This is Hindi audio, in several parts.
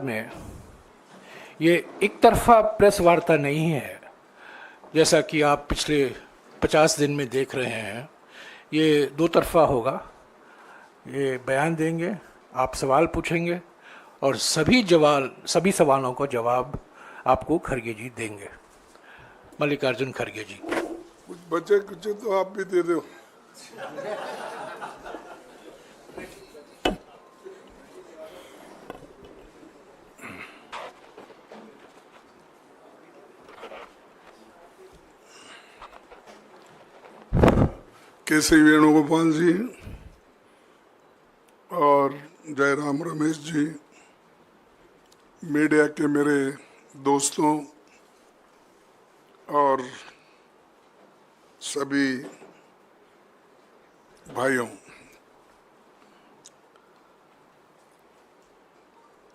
में ये एक तरफा प्रेस वार्ता नहीं है, जैसा कि आप पिछले 50 दिन में देख रहे हैं। ये दो तरफा होगा। ये बयान देंगे, आप सवाल पूछेंगे और सभी सवालों का जवाब आपको खड़गे जी देंगे। मल्लिकार्जुन खड़गे जी। कुछ बचे कुछ तो आप भी दे दो। केसी वेणुगोपाल जी और जयराम रमेश जी, मीडिया के मेरे दोस्तों और सभी भाइयों,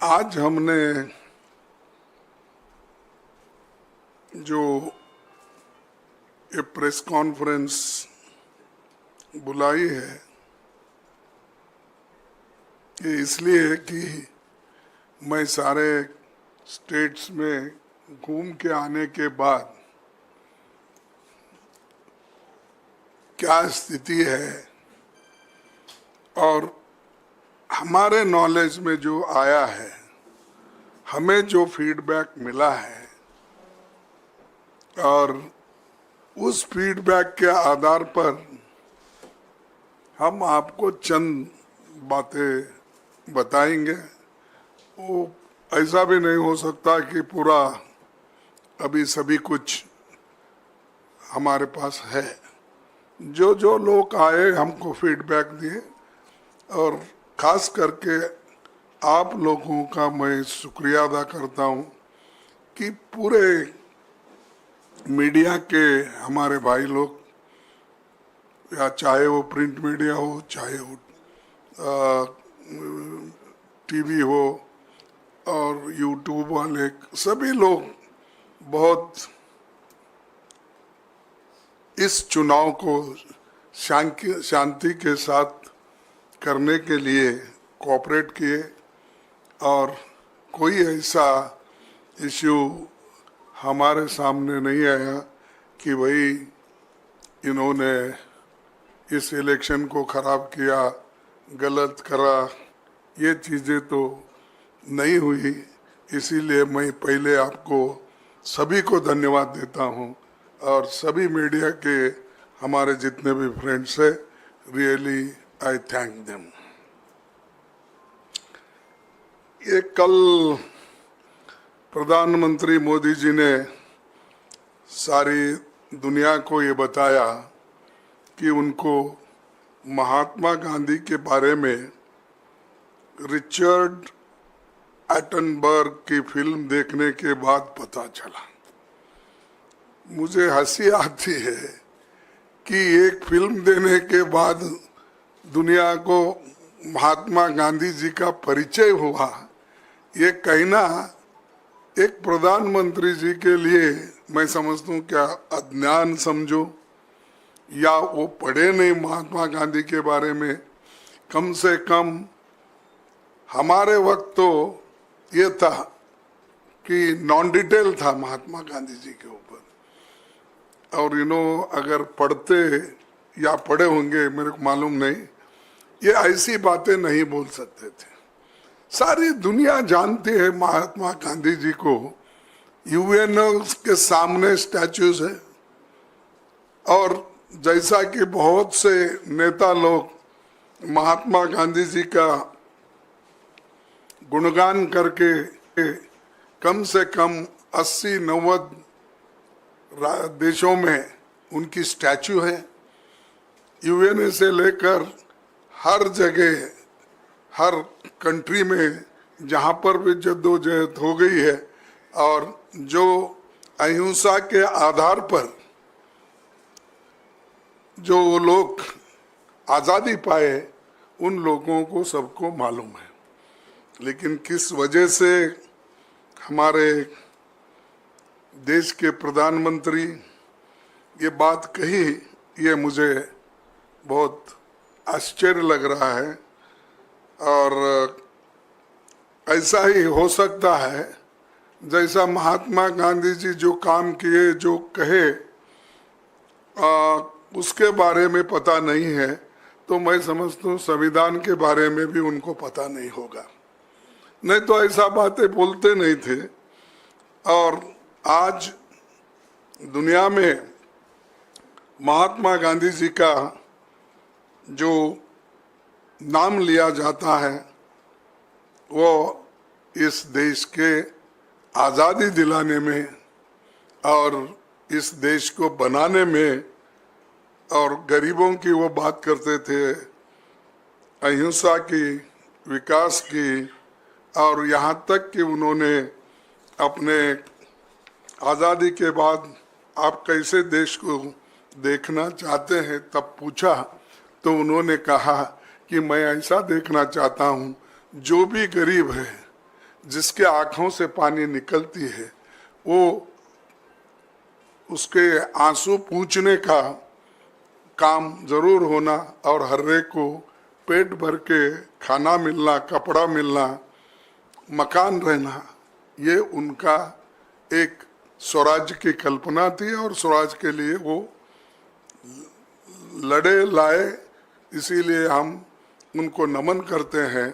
आज हमने जो ये प्रेस कॉन्फ्रेंस बुलाई है, ये इसलिए कि मैं सारे स्टेट्स में घूम के आने के बाद क्या स्थिति है और हमारे नॉलेज में जो आया है, हमें जो फीडबैक मिला है, और उस फीडबैक के आधार पर हम आपको चंद बातें बताएंगे। वो ऐसा भी नहीं हो सकता कि पूरा अभी सभी कुछ हमारे पास है। जो जो लोग आए हमको फीडबैक दिए, और खास करके आप लोगों का मैं शुक्रिया अदा करता हूँ कि पूरे मीडिया के हमारे भाई लोग, या चाहे वो प्रिंट मीडिया हो, चाहे वो टीवी हो और यूट्यूब वाले, सभी लोग बहुत इस चुनाव को शांति के साथ करने के लिए कोऑपरेट किए, और कोई ऐसा इश्यू हमारे सामने नहीं आया कि भाई इन्होंने इस इलेक्शन को खराब किया, गलत करा। ये चीज़ें तो नहीं हुई। इसीलिए मैं पहले आपको सभी को धन्यवाद देता हूँ, और सभी मीडिया के हमारे जितने भी फ्रेंड्स हैं, रियली आई थैंक देम। ये कल प्रधानमंत्री मोदी जी ने सारी दुनिया को ये बताया कि उनको महात्मा गांधी के बारे में रिचर्ड एटनबर्ग की फिल्म देखने के बाद पता चला। मुझे हंसी आती है कि एक फिल्म देने के बाद दुनिया को महात्मा गांधी जी का परिचय हुआ। ये कहना एक प्रधानमंत्री जी के लिए मैं समझता हूँ क्या अज्ञान समझो, या वो पढ़े नहीं महात्मा गांधी के बारे में। कम से कम हमारे वक्त तो ये था कि नॉन डिटेल था महात्मा गांधी जी के ऊपर, और अगर पढ़ते या पढ़े होंगे मेरे को मालूम नहीं, ये ऐसी बातें नहीं बोल सकते थे। सारी दुनिया जानती है महात्मा गांधी जी को। यूएनओ के सामने स्टैच्यूज है, और जैसा कि बहुत से नेता लोग महात्मा गांधी जी का गुणगान करके कम से कम 80-90 देशों में उनकी स्टैच्यू है। यूएनए से लेकर हर जगह, हर कंट्री में जहाँ पर भी जद्दोजहद हो गई है, और जो अहिंसा के आधार पर जो लोग आज़ादी पाए, उन लोगों को सबको मालूम है। लेकिन किस वजह से हमारे देश के प्रधानमंत्री ये बात कही, ये मुझे बहुत आश्चर्य लग रहा है। और ऐसा ही हो सकता है जैसा महात्मा गांधी जी जो काम किए, जो कहे, उसके बारे में पता नहीं है, तो मैं समझता हूँ संविधान के बारे में भी उनको पता नहीं होगा, नहीं तो ऐसा बातें बोलते नहीं थे। और आज दुनिया में महात्मा गांधी जी का जो नाम लिया जाता है वो इस देश के आज़ादी दिलाने में और इस देश को बनाने में, और गरीबों की वो बात करते थे, अहिंसा की, विकास की, और यहाँ तक कि उन्होंने अपने आज़ादी के बाद आप कैसे देश को देखना चाहते हैं तब पूछा, तो उन्होंने कहा कि मैं ऐसा देखना चाहता हूँ जो भी गरीब है, जिसके आँखों से पानी निकलती है, वो उसके आंसू पूंछने का काम जरूर होना, और हर एक को पेट भर के खाना मिलना, कपड़ा मिलना, मकान रहना, ये उनका एक स्वराज की कल्पना थी और स्वराज के लिए वो लड़े लाए। इसीलिए हम उनको नमन करते हैं।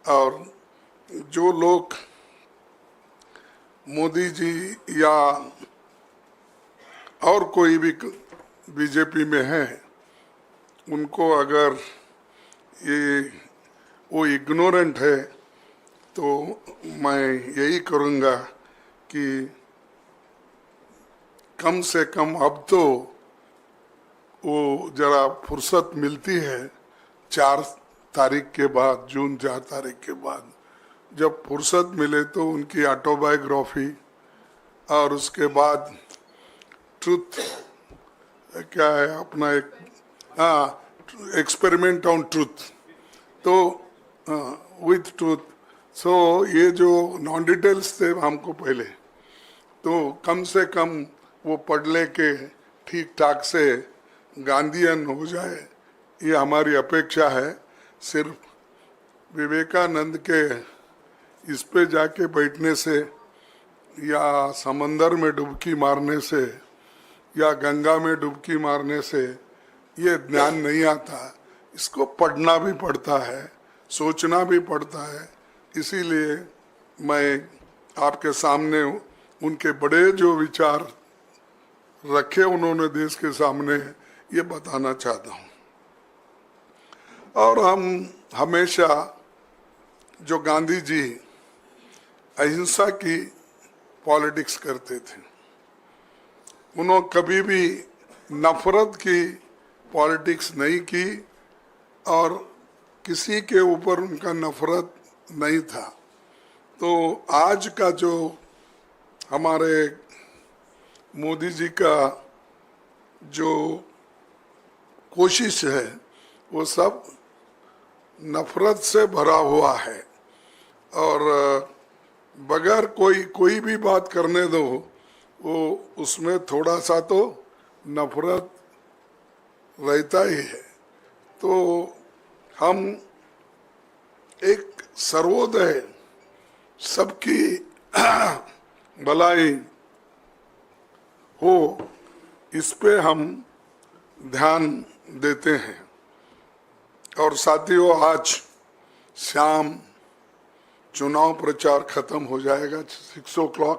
और जो लोग मोदी जी या और कोई भी बीजेपी में है, उनको अगर ये वो इग्नोरेंट है, तो मैं यही करूँगा कि कम से कम अब तो वो जरा फुर्सत मिलती है 4 तारीख के बाद, जून 4 तारीख के बाद, जब फुर्सत मिले तो उनकी ऑटोबायोग्राफी और उसके बाद ट्रुथ क्या है अपना एक एक्सपेरिमेंट ऑन ट्रुथ, तो विथ ट्रुथ। सो ये जो नॉन डिटेल्स थे हमको पहले, तो कम से कम वो पढ़ ले के ठीक ठाक से गांधीयन हो जाए, ये हमारी अपेक्षा है। सिर्फ विवेकानंद के इस पे जाके बैठने से या समंदर में डुबकी मारने से या गंगा में डुबकी मारने से ये ज्ञान नहीं आता, इसको पढ़ना भी पड़ता है, सोचना भी पड़ता है। इसीलिए मैं आपके सामने उनके बड़े जो विचार रखे उन्होंने देश के सामने, ये बताना चाहता हूँ। और हम हमेशा जो गांधी जी अहिंसा की पॉलिटिक्स करते थे, उन्होंने कभी भी नफरत की पॉलिटिक्स नहीं की और किसी के ऊपर उनका नफरत नहीं था। तो आज का जो हमारे मोदी जी का जो कोशिश है वो सब नफरत से भरा हुआ है, और बगैर कोई भी बात करने दो, वो उसमें थोड़ा सा तो नफरत रहता ही है। तो हम एक सर्वोदय, सबकी भलाई हो, इस पे हम ध्यान देते हैं। और साथियों, आज शाम चुनाव प्रचार खत्म हो जाएगा 6 o'clock।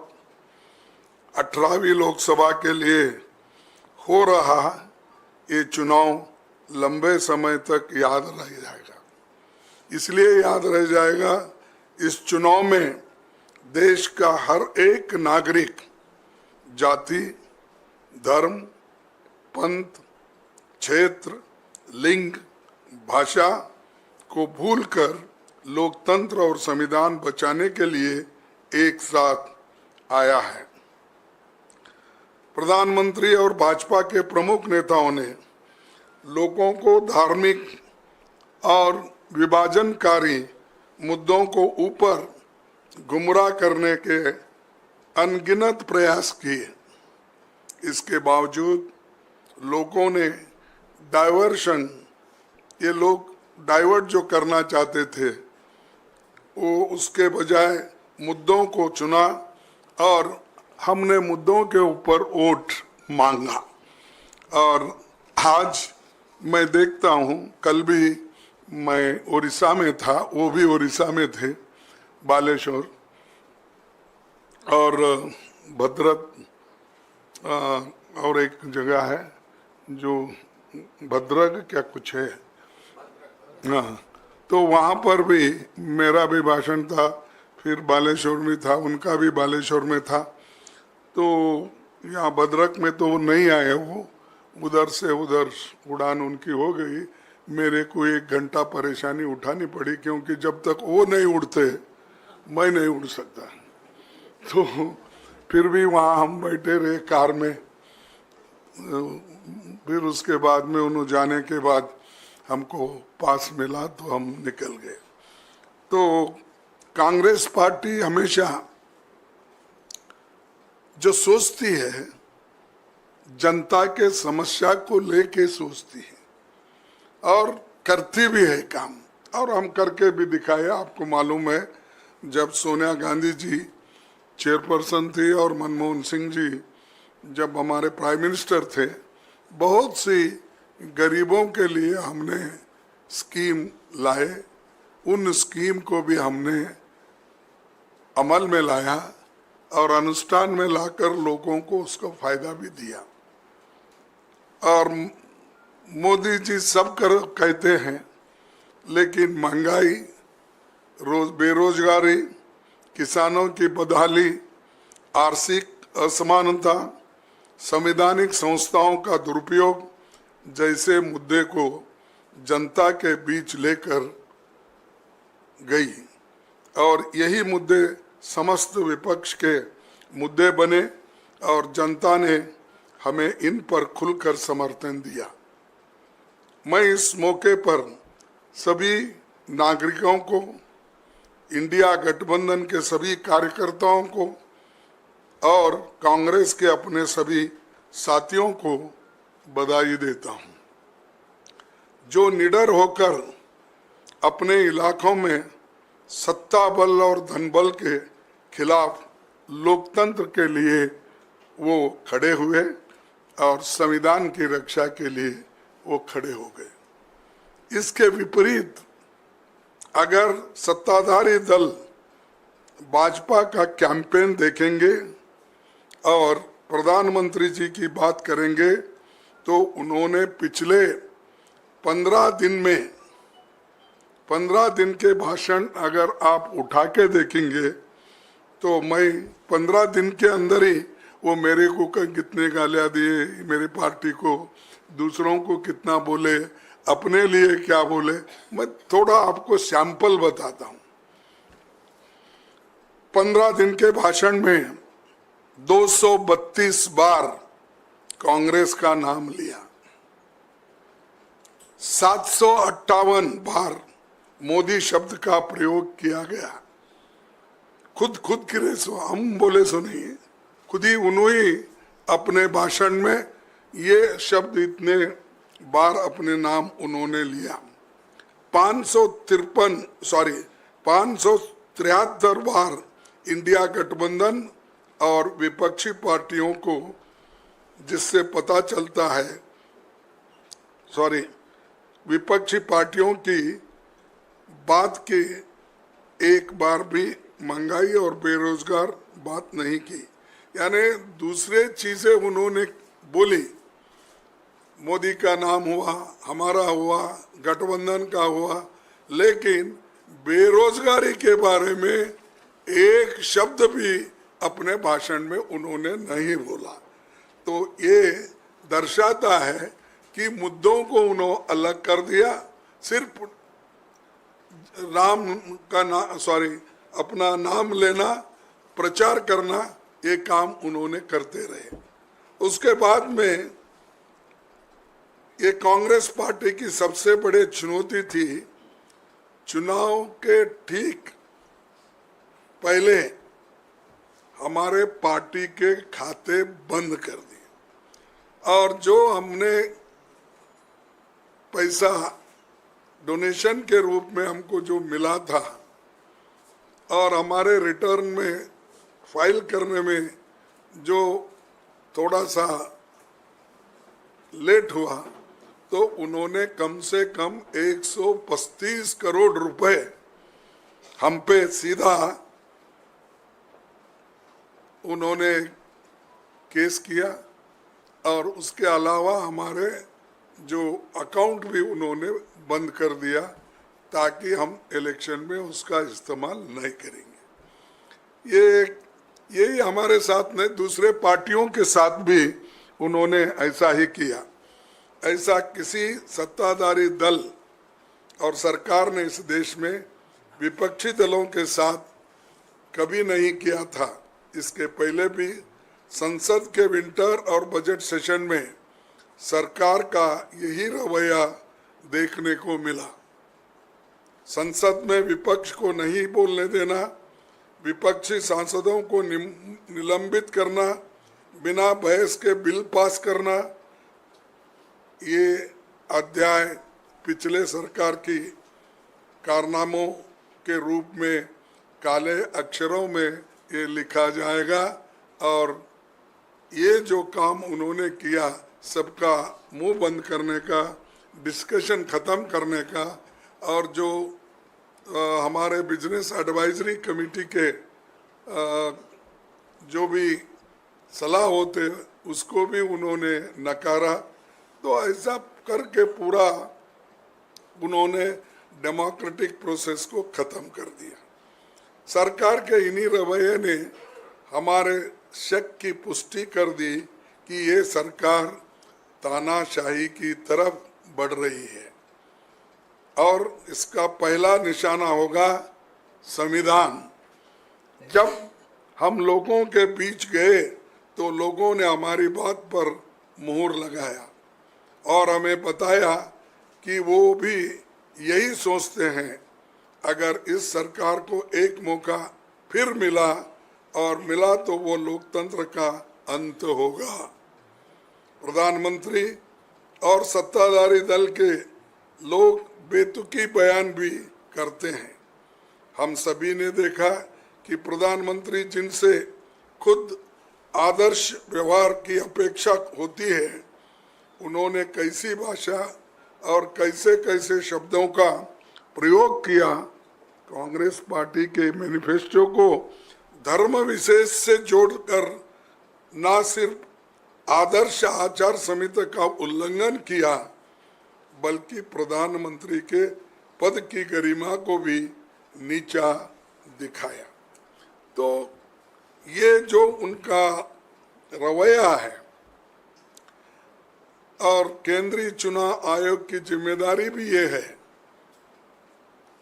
18वीं लोकसभा के लिए हो रहा ये चुनाव लंबे समय तक याद रह जाएगा। इसलिए याद रह जाएगा, इस चुनाव में देश का हर एक नागरिक जाति, धर्म, पंथ, क्षेत्र, लिंग, भाषा को भूलकर लोकतंत्र और संविधान बचाने के लिए एक साथ आया है। प्रधानमंत्री और भाजपा के प्रमुख नेताओं ने लोगों को धार्मिक और विभाजनकारी मुद्दों को ऊपर गुमराह करने के अनगिनत प्रयास किए। इसके बावजूद लोगों ने डाइवर्शन, ये लोग डाइवर्ट जो करना चाहते थे, वो उसके बजाय मुद्दों को चुना और हमने मुद्दों के ऊपर वोट मांगा। और आज मैं देखता हूँ, कल भी मैं उड़ीसा में था, वो भी उड़ीसा में थे, बालेश्वर और भद्रक और एक जगह है जो भद्रक क्या कुछ है, हाँ, तो वहाँ पर भी मेरा भी भाषण था, फिर बालेश्वर में था, उनका भी बालेश्वर में था। तो यहाँ भद्रक में तो वो नहीं आए, वो उधर से उधर उड़ान उनकी हो गई। मेरे को 1 घंटा परेशानी उठानी पड़ी, क्योंकि जब तक वो नहीं उड़ते मैं नहीं उड़ सकता। तो फिर भी वहाँ हम बैठे रहे कार में। फिर उसके बाद में उन्होंने जाने के बाद हमको पास मिला तो हम निकल गए। तो कांग्रेस पार्टी हमेशा जो सोचती है जनता के समस्या को लेके सोचती है और करती भी है काम, और हम करके भी दिखाए। आपको मालूम है, जब सोनिया गांधी जी चेयरपर्सन थी और मनमोहन सिंह जी जब हमारे प्राइम मिनिस्टर थे, बहुत सी गरीबों के लिए हमने स्कीम लाए। उन स्कीम को भी हमने अमल में लाया और अनुष्ठान में लाकर लोगों को उसका फायदा भी दिया। और मोदी जी सब कहते हैं, लेकिन महंगाई, बेरोजगारी, किसानों की बदहाली, आर्थिक असमानता, संवैधानिक संस्थाओं का दुरुपयोग जैसे मुद्दे को जनता के बीच लेकर गई, और यही मुद्दे समस्त विपक्ष के मुद्दे बने और जनता ने हमें इन पर खुलकर समर्थन दिया। मैं इस मौके पर सभी नागरिकों को, इंडिया गठबंधन के सभी कार्यकर्ताओं को और कांग्रेस के अपने सभी साथियों को बधाई देता हूं, जो निडर होकर अपने इलाकों में सत्ता बल और धन बल के खिलाफ लोकतंत्र के लिए वो खड़े हुए और संविधान की रक्षा के लिए वो खड़े हो गए। इसके विपरीत अगर सत्ताधारी दल भाजपा का कैंपेन देखेंगे और प्रधानमंत्री जी की बात करेंगे, तो उन्होंने पिछले 15 दिन के भाषण अगर आप उठा के देखेंगे, तो मैं 15 दिन के अंदर ही वो मेरे को कितने गालियां दिए, मेरी पार्टी को, दूसरों को कितना बोले, अपने लिए क्या बोले, मैं थोड़ा आपको सैंपल बताता हूं। 15 दिन के भाषण में 232 बार कांग्रेस का नाम लिया, 758 बार मोदी शब्द का प्रयोग किया गया। खुद किरे सो, हम बोले सो नहीं, खुद ही उन्होंने अपने भाषण में ये शब्द इतने बार अपने नाम उन्होंने लिया। 573 बार इंडिया गठबंधन और विपक्षी पार्टियों को, जिससे पता चलता है, विपक्षी पार्टियों की बात की एक बार भी महंगाई और बेरोजगार बात नहीं की, यानी दूसरे चीजें उन्होंने बोली। मोदी का नाम हुआ, हमारा हुआ, गठबंधन का हुआ, लेकिन बेरोजगारी के बारे में एक शब्द भी अपने भाषण में उन्होंने नहीं बोला। तो ये दर्शाता है कि मुद्दों को उन्होंने अलग कर दिया। सिर्फ अपना नाम लेना, प्रचार करना, ये काम उन्होंने करते रहे। उसके बाद में ये कांग्रेस पार्टी की सबसे बड़ी चुनौती थी, चुनाव के ठीक पहले हमारे पार्टी के खाते बंद कर दिए, और जो हमने पैसा डोनेशन के रूप में हमको जो मिला था, और हमारे रिटर्न में फाइल करने में जो थोड़ा सा लेट हुआ, तो उन्होंने कम से कम 135 करोड़ रुपए हम पे सीधा उन्होंने केस किया, और उसके अलावा हमारे जो अकाउंट भी उन्होंने बंद कर दिया, ताकि हम इलेक्शन में उसका इस्तेमाल नहीं करेंगे। यही हमारे साथ में दूसरे पार्टियों के साथ भी उन्होंने ऐसा ही किया। ऐसा किसी सत्ताधारी दल और सरकार ने इस देश में विपक्षी दलों के साथ कभी नहीं किया था। इसके पहले भी संसद के विंटर और बजट सेशन में सरकार का यही रवैया देखने को मिला। संसद में विपक्ष को नहीं बोलने देना, विपक्षी सांसदों को निलंबित करना, बिना बहस के बिल पास करना, ये अध्याय पिछले सरकार की कारनामों के रूप में काले अक्षरों में ये लिखा जाएगा। और ये जो काम उन्होंने किया, सबका मुंह बंद करने का, डिस्कशन खत्म करने का, और जो हमारे बिजनेस एडवाइजरी कमेटी के जो भी सलाह होते उसको भी उन्होंने नकारा। तो ऐसा करके पूरा उन्होंने डेमोक्रेटिक प्रोसेस को खत्म कर दिया। सरकार के इन्हीं रवैये ने हमारे शक की पुष्टि कर दी कि ये सरकार तानाशाही की तरफ बढ़ रही है, और इसका पहला निशाना होगा संविधान। जब हम लोगों के बीच गए तो लोगों ने हमारी बात पर मुहर लगाया और हमें बताया कि वो भी यही सोचते हैं। अगर इस सरकार को एक मौका फिर मिला और मिला तो वो लोकतंत्र का अंत होगा। प्रधानमंत्री और सत्ताधारी दल के लोग बेतुकी बयान भी करते हैं। हम सभी ने देखा कि प्रधानमंत्री जिनसे खुद आदर्श व्यवहार की अपेक्षा होती है, उन्होंने कैसी भाषा और कैसे कैसे शब्दों का प्रयोग किया। कांग्रेस पार्टी के मैनिफेस्टो को धर्म विशेष से जोड़कर न सिर्फ आदर्श आचार संहिता का उल्लंघन किया, बल्कि प्रधानमंत्री के पद की गरिमा को भी नीचा दिखाया। तो ये जो उनका रवैया है, और केंद्रीय चुनाव आयोग की जिम्मेदारी भी ये है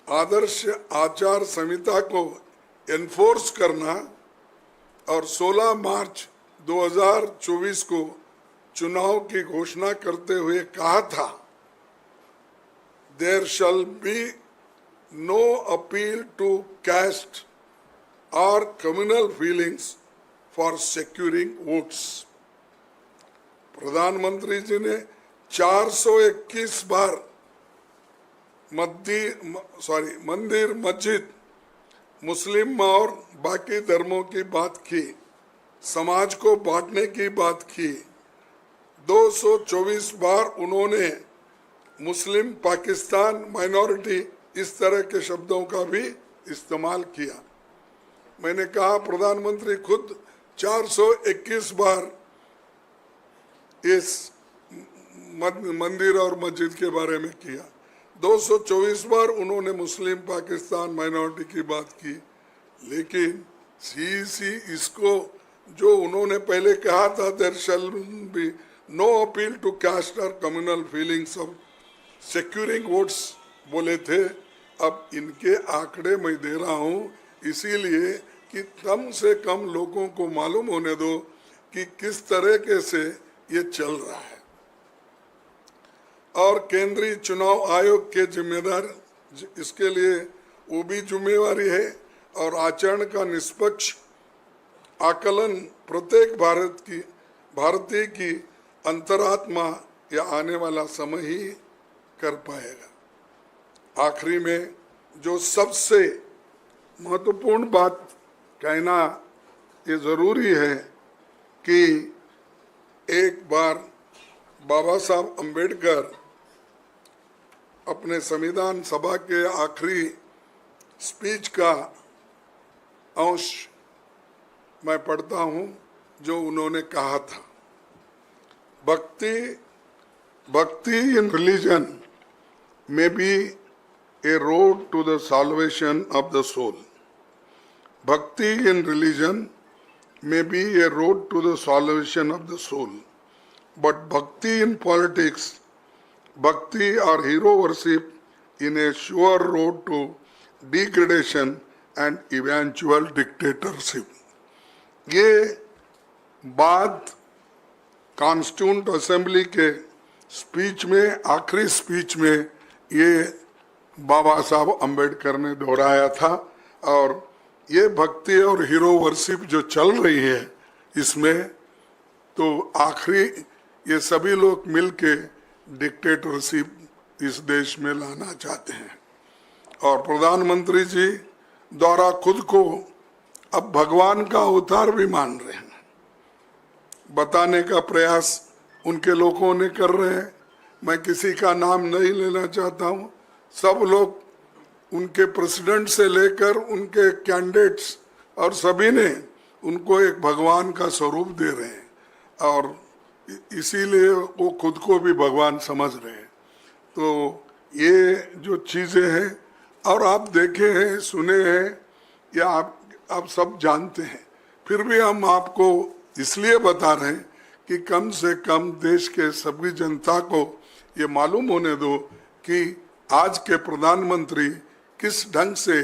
आदर्श आचार संहिता को एनफोर्स करना। और 16 मार्च 2024 को चुनाव की घोषणा करते हुए कहा था, there shall be no appeal to caste और communal feelings for securing votes. प्रधानमंत्री जी ने 421 बार मंदिर मस्जिद, मुस्लिम और बाकी धर्मों की बात की, समाज को बांटने की बात की। 224 बार उन्होंने मुस्लिम, पाकिस्तान, माइनॉरिटी, इस तरह के शब्दों का भी इस्तेमाल किया। मैंने कहा प्रधानमंत्री खुद 421 बार इस मंदिर और मस्जिद के बारे में किया। 224 बार उन्होंने मुस्लिम, पाकिस्तान, माइनॉरिटी की बात की। लेकिन सीसी इसको जो उन्होंने पहले कहा था, there shall be no appeal to caste और communal feelings of securing votes बोले थे। अब इनके आंकड़े मैं दे रहा हूँ इसीलिए कि कम से कम लोगों को मालूम होने दो कि किस तरीके से ये चल रहा है। और केंद्रीय चुनाव आयोग के जिम्मेदार इसके लिए वो भी जिम्मेवारी है, और आचरण का निष्पक्ष आकलन प्रत्येक भारतीय की अंतरात्मा या आने वाला समय ही कर पाएगा। आखिरी में जो सबसे महत्वपूर्ण बात कहना ये जरूरी है कि एक बार बाबा साहब अंबेडकर अपने संविधान सभा के आखिरी स्पीच का अंश मैं पढ़ता हूं जो उन्होंने कहा था। भक्ति in religion may be a road to the salvation of the soul. Bhakti in religion may be a road to the salvation of the soul. But bhakti in politics, bhakti or hero worship in a sure road to degradation and eventual dictatorship. ये बात कॉन्स्टिट्यूंट असेंबली के स्पीच में, आखिरी स्पीच में ये बाबा साहब अंबेडकर ने दोहराया था। और ये भक्ति और हीरो वर्शिप जो चल रही है इसमें तो आखिरी ये सभी लोग मिलके डिक्टेटरशिप इस देश में लाना चाहते हैं। और प्रधानमंत्री जी द्वारा खुद को अब भगवान का अवतार भी मान रहे हैं, बताने का प्रयास उनके लोगों ने कर रहे हैं। मैं किसी का नाम नहीं लेना चाहता हूं। सब लोग उनके प्रेसिडेंट से लेकर उनके कैंडिडेट्स और सभी ने उनको एक भगवान का स्वरूप दे रहे हैं और इसीलिए वो खुद को भी भगवान समझ रहे हैं। तो ये जो चीज़ें हैं और आप देखे हैं, सुने हैं या आप सब जानते हैं, फिर भी हम आपको इसलिए बता रहे हैं कि कम से कम देश के सभी जनता को ये मालूम होने दो कि आज के प्रधानमंत्री किस ढंग से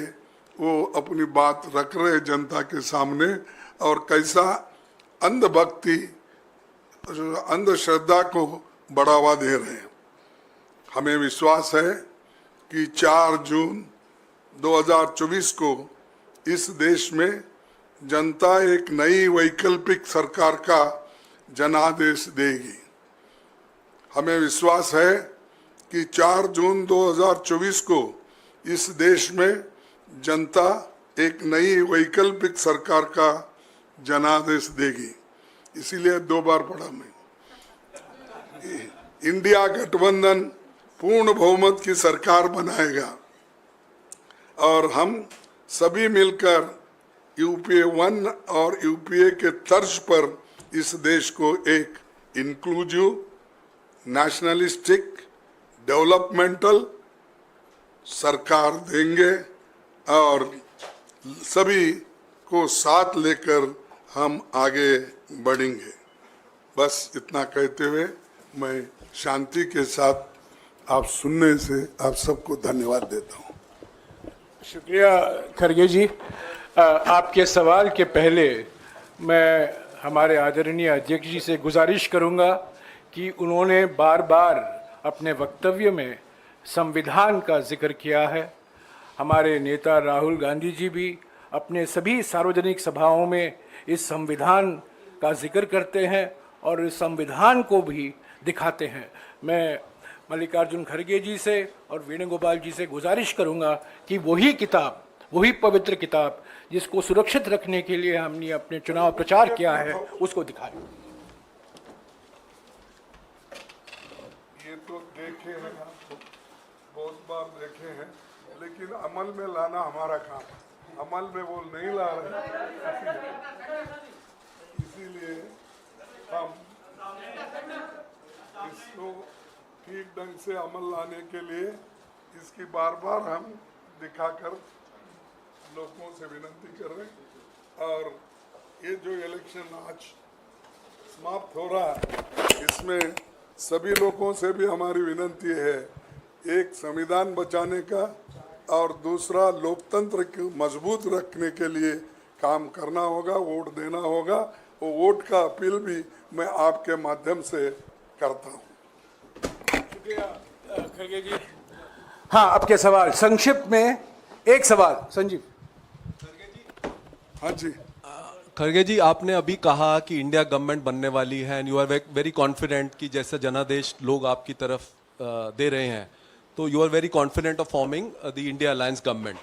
वो अपनी बात रख रहे जनता के सामने और कैसा अंधभक्ति, अंधश्रद्धा को बढ़ावा दे रहे हैं। हमें विश्वास है कि 4 जून 2024 को इस देश में जनता एक नई वैकल्पिक सरकार का जनादेश देगी। हमें विश्वास है कि 4 जून 2024 को इस देश में जनता एक नई वैकल्पिक सरकार का जनादेश देगी। इसीलिए 2 बार पढ़ा मैं। इंडिया गठबंधन पूर्ण बहुमत की सरकार बनाएगा और हम सभी मिलकर यूपीए 1 और यूपीए के तर्ज पर इस देश को एक इंक्लूसिव, नेशनलिस्टिक, डेवलपमेंटल सरकार देंगे और सभी को साथ लेकर हम आगे बढ़ेंगे। बस इतना कहते हुए मैं शांति के साथ आप सुनने से आप सबको धन्यवाद देता हूँ। शुक्रिया खरगे जी। आपके सवाल के पहले मैं हमारे आदरणीय अध्यक्ष जी से गुजारिश करूंगा कि उन्होंने बार बार अपने वक्तव्य में संविधान का जिक्र किया है। हमारे नेता राहुल गांधी जी भी अपने सभी सार्वजनिक सभाओं में इस संविधान का जिक्र करते हैं और इस संविधान को भी दिखाते हैं। मैं मल्लिकार्जुन खड़गे जी से और वेणुगोपाल जी से गुजारिश करूंगा कि वही किताब, वही पवित्र किताब जिसको सुरक्षित रखने के लिए हमने अपने चुनाव प्रचार किया है उसको दिखाएं। ये तो देखे हैं, बहुत बार देखे हैं, लेकिन अमल में लाना हमारा काम है। अमल में वो नहीं ला रहे, इसीलिए हम इसको ठीक ढंग से अमल लाने के लिए इसकी बार बार हम दिखाकर लोगों से विनती कर रहे हैं। और ये जो इलेक्शन आज समाप्त हो रहा है इसमें सभी लोगों से भी हमारी विनती है, एक संविधान बचाने का और दूसरा लोकतंत्र को मजबूत रखने के लिए काम करना होगा, वोट देना होगा। वो वोट का अपील भी मैं आपके माध्यम से करता हूँ। शुक्रिया खड़गे जी। हाँ, आपके सवाल संक्षिप्त में एक सवाल। संजीव। हाँ जी। खड़गे जी, आपने अभी कहा कि इंडिया गवर्नमेंट बनने वाली है and you are very confident कि जैसे जनादेश लोग आपकी तरफ दे रहे हैं, तो you are very confident of forming the India alliance government.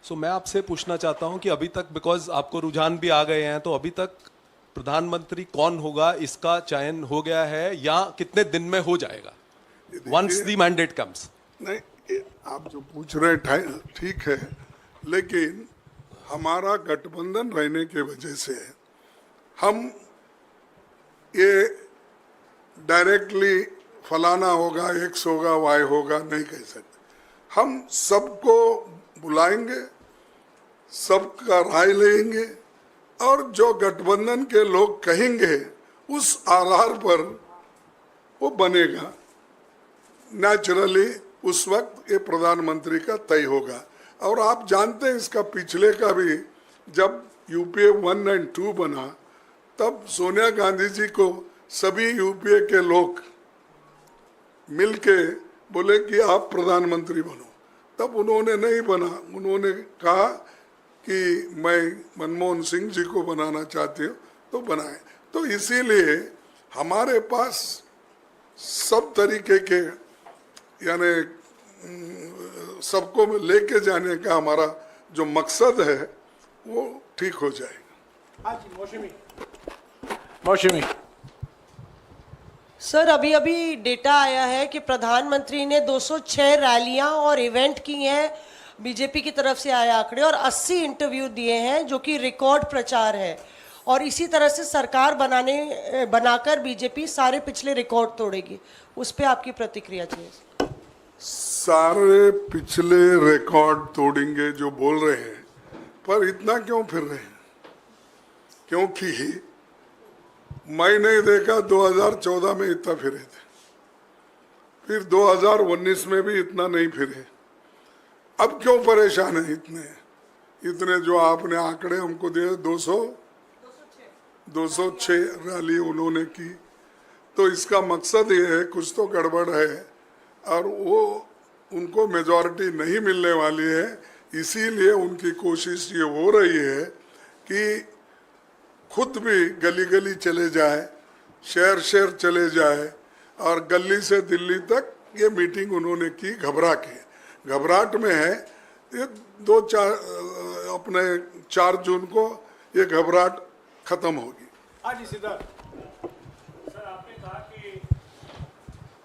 So मैं आपसे पूछना चाहता हूं कि अभी तक, बिकॉज आपको रुझान भी आ गए हैं, तो अभी तक प्रधानमंत्री कौन होगा इसका चयन हो गया है या कितने दिन में हो जाएगा वंस द मैंडेट कम्स? नहीं, आप जो पूछ रहे हैं ठीक है, लेकिन हमारा गठबंधन रहने के वजह से हम ये डायरेक्टली फलाना होगा, एक्स होगा, वाई होगा नहीं कह सकते। हम सबको बुलाएंगे, सबका राय लेंगे और जो गठबंधन के लोग कहेंगे उस आधार पर वो बनेगा। नेचुरली उस वक्त ये प्रधानमंत्री का तय होगा। और आप जानते हैं इसका पिछले का भी, जब यूपीए 1 और 2 बना तब सोनिया गांधी जी को सभी यूपीए के लोग मिलके बोले कि आप प्रधानमंत्री बनो, तब उन्होंने नहीं बना। उन्होंने कहा कि मैं मनमोहन सिंह जी को बनाना चाहती हूँ, तो बनाए। तो इसीलिए हमारे पास सब तरीके के, यानी सबको लेके जाने का हमारा जो मकसद है वो ठीक हो जाएगा। हाँ जी, मौसमी। सर, अभी अभी डेटा आया है कि प्रधानमंत्री ने 206 रैलियां और इवेंट की हैं, बीजेपी की तरफ से आए आंकड़े, और 80 इंटरव्यू दिए हैं, जो कि रिकॉर्ड प्रचार है। और इसी तरह से सरकार बनाकर बीजेपी सारे पिछले रिकॉर्ड तोड़ेगी। उस पर आपकी प्रतिक्रिया चाहिए। सारे पिछले रिकॉर्ड तोड़ेंगे जो बोल रहे हैं, पर इतना क्यों फिर रहे हैं? क्योंकि मैं नहीं देखा 2014 में इतना फिरे थे, फिर 2019 में भी इतना नहीं फिरे। अब क्यों परेशान है इतने जो आपने आंकड़े हमको दिए? 206 रैली उन्होंने की। तो इसका मकसद ये है कुछ तो गड़बड़ है और वो उनको मेजॉरिटी नहीं मिलने वाली है। इसीलिए उनकी कोशिश ये हो रही है कि खुद भी गली गली चले जाए, शहर शहर चले जाए, और गली से दिल्ली तक ये मीटिंग उन्होंने की घबराहट में है। ये 4 जून को ये घबराहट खत्म होगी। हाँ जी, सिद्धार्थ।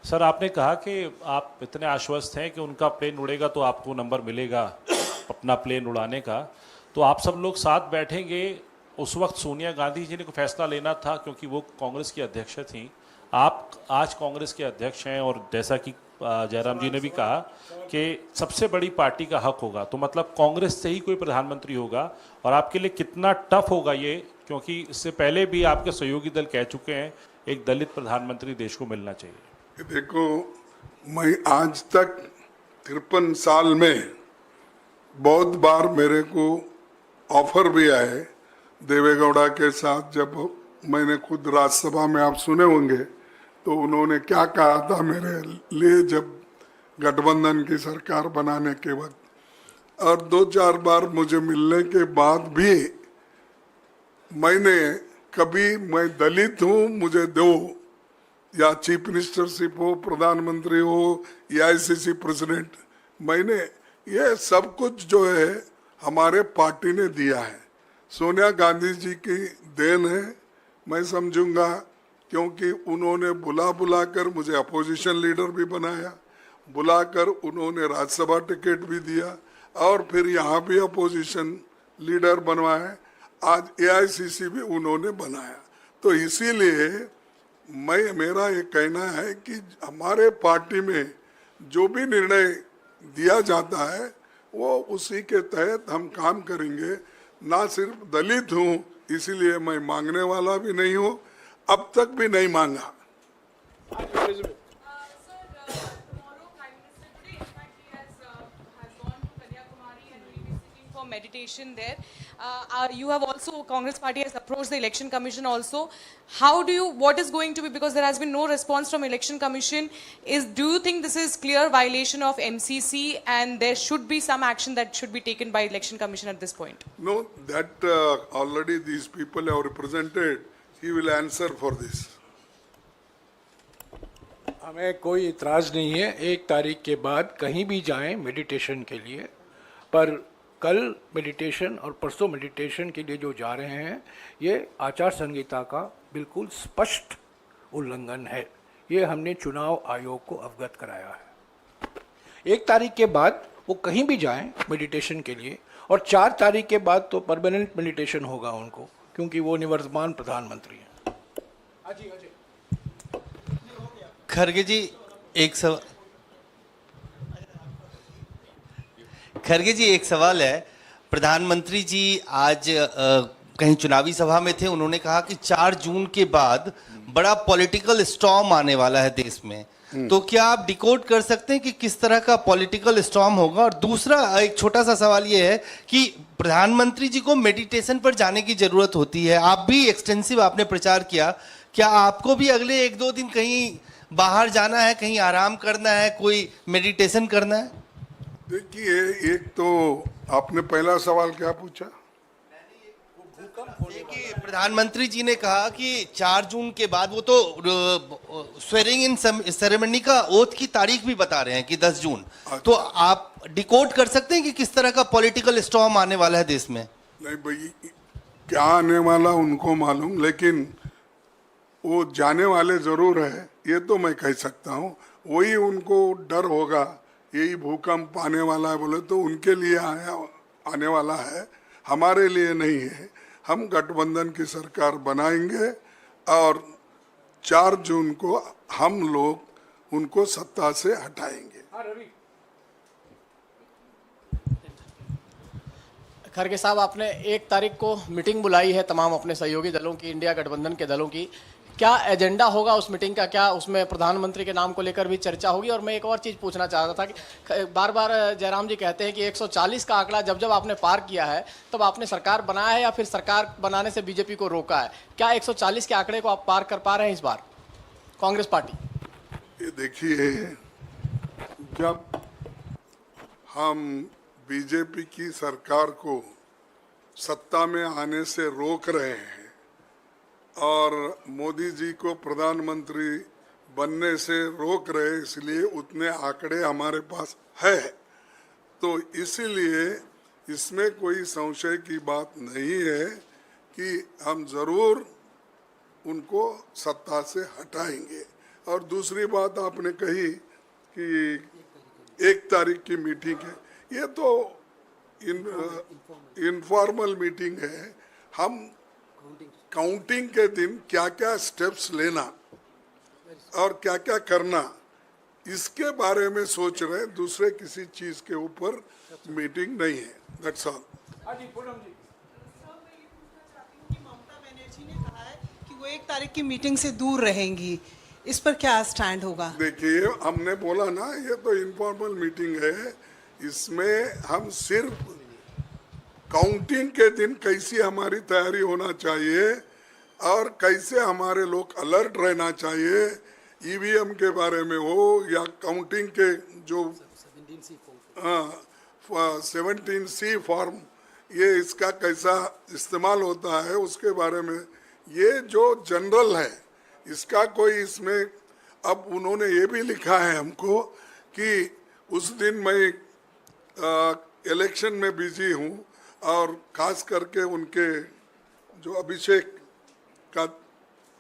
सर, आपने कहा कि आप इतने आश्वस्त हैं कि उनका प्लेन उड़ेगा तो आपको नंबर मिलेगा अपना प्लेन उड़ाने का। तो आप सब लोग साथ बैठेंगे। उस वक्त सोनिया गांधी जी ने को फैसला लेना था क्योंकि वो कांग्रेस की अध्यक्ष थी। आप आज कांग्रेस के अध्यक्ष हैं और जैसा कि जयराम जी ने भी कहा कि सबसे बड़ी पार्टी का हक होगा, तो मतलब कांग्रेस से ही कोई प्रधानमंत्री होगा। और आपके लिए कितना टफ होगा ये, क्योंकि इससे पहले भी आपके सहयोगी दल कह चुके हैं एक दलित प्रधानमंत्री देश को मिलना चाहिए। देखो, मैं आज तक 53 साल में बहुत बार मेरे को ऑफर भी आए देवेगौड़ा के साथ। जब मैंने खुद राज्यसभा में, आप सुने होंगे, तो उन्होंने क्या कहा था मेरे लिए जब गठबंधन की सरकार बनाने के वक्त। और 2-4 बार मुझे मिलने के बाद भी मैंने कभी, मैं दलित हूँ मुझे दो, या चीफ मिनिस्टरशिप हो, प्रधानमंत्री हो, AICC प्रेसिडेंट, मैंने ये सब कुछ जो है हमारे पार्टी ने दिया है। सोनिया गांधी जी की देन है मैं समझूंगा, क्योंकि उन्होंने बुला कर मुझे अपोजिशन लीडर भी बनाया, बुलाकर उन्होंने राज्यसभा टिकट भी दिया और फिर यहाँ भी अपोजिशन लीडर बनवाए। आज AICC भी उन्होंने बनाया। तो इसीलिए मेरा ये कहना है कि हमारे पार्टी में जो भी निर्णय दिया जाता है वो उसी के तहत हम काम करेंगे। ना सिर्फ दलित हूँ इसीलिए मैं मांगने वाला भी नहीं हूँ, अब तक भी नहीं मांगा। Meditation there. You have also, Congress party has approached the election commission also. How do you, what is going to be, because there has been no response from election commission, do you think this is clear violation of MCC and there should be some action that should be taken by election commission at this point? No, that already these people have represented. He will answer for this. हमें कोई इतराज़ नहीं है 1 तारीख के बाद कहीं भी जाएं मेडिटेशन के लिए, पर कल मेडिटेशन और परसों मेडिटेशन के लिए जो जा रहे हैं, ये आचार संहिता का बिल्कुल स्पष्ट उल्लंघन है। ये हमने चुनाव आयोग को अवगत कराया है। 1 तारीख के बाद वो कहीं भी जाएं मेडिटेशन के लिए, और 4 तारीख के बाद तो परमानेंट मेडिटेशन होगा उनको, क्योंकि वो निवर्तमान प्रधानमंत्री हैं। खरगे जी एक सवाल है। प्रधानमंत्री जी आज कहीं चुनावी सभा में थे, उन्होंने कहा कि 4 जून के बाद बड़ा पॉलिटिकल स्टॉर्म आने वाला है देश में। तो क्या आप डिकोड कर सकते हैं कि किस तरह का पॉलिटिकल स्टॉर्म होगा? और दूसरा एक छोटा सा सवाल ये है कि प्रधानमंत्री जी को मेडिटेशन पर जाने की जरूरत होती है, आप भी एक्सटेंसिव आपने प्रचार किया, क्या आपको भी अगले 1-2 दिन कहीं बाहर जाना है, कहीं आराम करना है, कोई मेडिटेशन करना है? देखिए, एक तो आपने पहला सवाल क्या पूछा? देखिए, प्रधानमंत्री जी ने कहा कि 4 जून के बाद, वो तो स्वेरिंग इन सेरेमनी का ओथ की तारीख भी बता रहे हैं कि 10 जून। तो आप डिकोड कर सकते हैं कि किस तरह का पॉलिटिकल स्टॉर्म आने वाला है देश में? नहीं भाई, क्या आने वाला उनको मालूम, लेकिन वो जाने वाले जरूर है, ये तो मैं कह सकता हूँ। वही उनको डर होगा, यही भूकंप आने वाला है बोले तो उनके लिए आने वाला है, हमारे लिए नहीं है। हम गठबंधन की सरकार बनाएंगे और 4 जून को हम लोग उनको सत्ता से हटाएंगे। खरगे साहब, आपने 1 तारीख को मीटिंग बुलाई है तमाम अपने सहयोगी दलों की, इंडिया गठबंधन के दलों की। क्या एजेंडा होगा उस मीटिंग का? क्या उसमें प्रधानमंत्री के नाम को लेकर भी चर्चा होगी? और मैं एक और चीज़ पूछना चाह रहा था कि बार बार जयराम जी कहते हैं कि 140 का आंकड़ा जब जब आपने पार किया है तब आपने सरकार बनाया है या फिर सरकार बनाने से बीजेपी को रोका है? क्या 140 के आंकड़े को आप पार कर पा रहे हैं इस बार कांग्रेस पार्टी? ये देखिए, जब हम बीजेपी की सरकार को सत्ता में आने से रोक रहे हैं और मोदी जी को प्रधानमंत्री बनने से रोक रहे, इसलिए उतने आंकड़े हमारे पास है। तो इसीलिए इसमें कोई संशय की बात नहीं है कि हम जरूर उनको सत्ता से हटाएंगे। और दूसरी बात आपने कही कि 1 तारीख की मीटिंग है, ये तो इनफॉर्मल मीटिंग है। हम काउंटिंग के दिन क्या क्या स्टेप्स लेना और क्या क्या करना, इसके बारे में सोच रहे हैं, दूसरे किसी चीज के ऊपर मीटिंग नहीं है। That's all. ममता बनर्जी ने कहा है कि वो 1 तारीख की मीटिंग से दूर रहेंगी, इस पर क्या स्टैंड होगा? देखिए, हमने बोला ना, ये तो इनफॉर्मल मीटिंग है, इसमें हम सिर्फ काउंटिंग के दिन कैसी हमारी तैयारी होना चाहिए और कैसे हमारे लोग अलर्ट रहना चाहिए, ईवीएम के बारे में हो या काउंटिंग के जो 17C फॉर्म, ये इसका कैसा इस्तेमाल होता है उसके बारे में, ये जो जनरल है, इसका कोई इसमें, अब उन्होंने ये भी लिखा है हमको कि उस दिन मैं इलेक्शन में बिजी हूँ और खास करके उनके जो अभिषेक का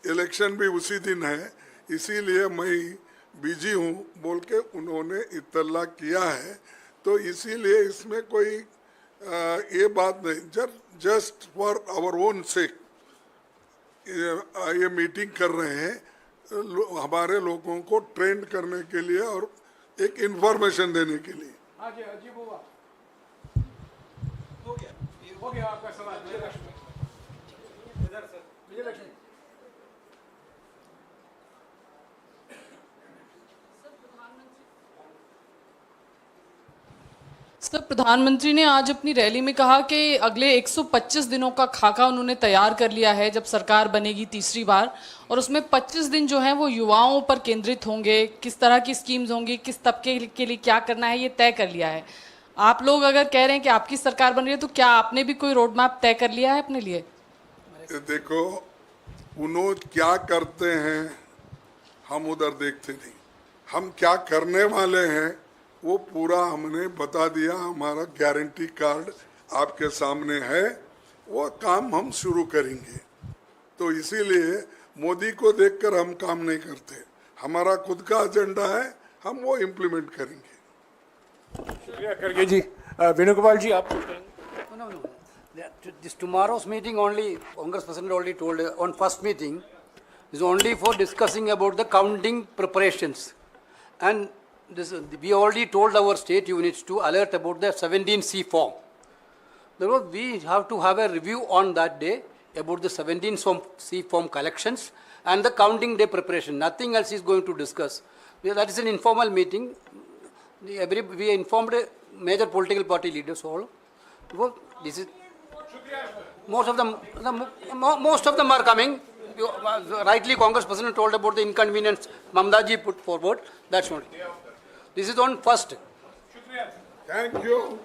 इलेक्शन भी उसी दिन है, इसीलिए मैं बिजी हूँ बोल के उन्होंने इत्तला किया है। तो इसीलिए इसमें कोई ये बात नहीं, just for our own sake ये मीटिंग कर रहे हैं, हमारे लोगों को ट्रेंड करने के लिए और एक इंफॉर्मेशन देने के लिए। हो गया आपका सवाल। सर, प्रधानमंत्री ने आज अपनी रैली में कहा कि अगले 125 दिनों का खाका उन्होंने तैयार कर लिया है जब सरकार बनेगी तीसरी बार, और उसमें 25 दिन जो हैं वो युवाओं पर केंद्रित होंगे, किस तरह की स्कीम्स होंगी, किस तबके के लिए क्या करना है, ये तय कर लिया है। आप लोग अगर कह रहे हैं कि आपकी सरकार बन रही है, तो क्या आपने भी कोई रोड मैप तय कर लिया है अपने लिए? देखो, उन्होंने क्या करते हैं हम उधर देखते नहीं, हम क्या करने वाले हैं वो पूरा हमने बता दिया। हमारा गारंटी कार्ड आपके सामने है, वो काम हम शुरू करेंगे। तो इसीलिए मोदी को देखकर हम काम नहीं करते, हमारा खुद का एजेंडा है, हम वो इम्प्लीमेंट करेंगे। शुक्रिया खड़गे जी। वेणुगोपाल जी, आप कुछ कहेंगे? No. This tomorrow's meeting only, Congress President already told on first meeting, is only for discussing about the counting preparations. And this, we already told our state units to alert about the 17C form. Therefore, we have to have a review on that day about the 17C form collections and the counting day preparation. Nothing else is going to discuss. That is an informal meeting. We informed major political party leaders all. Therefore, this is most of them are coming. Rightly, Congress President told about the inconvenience Mamdaji put forward. That's not. This is on first. Thank you.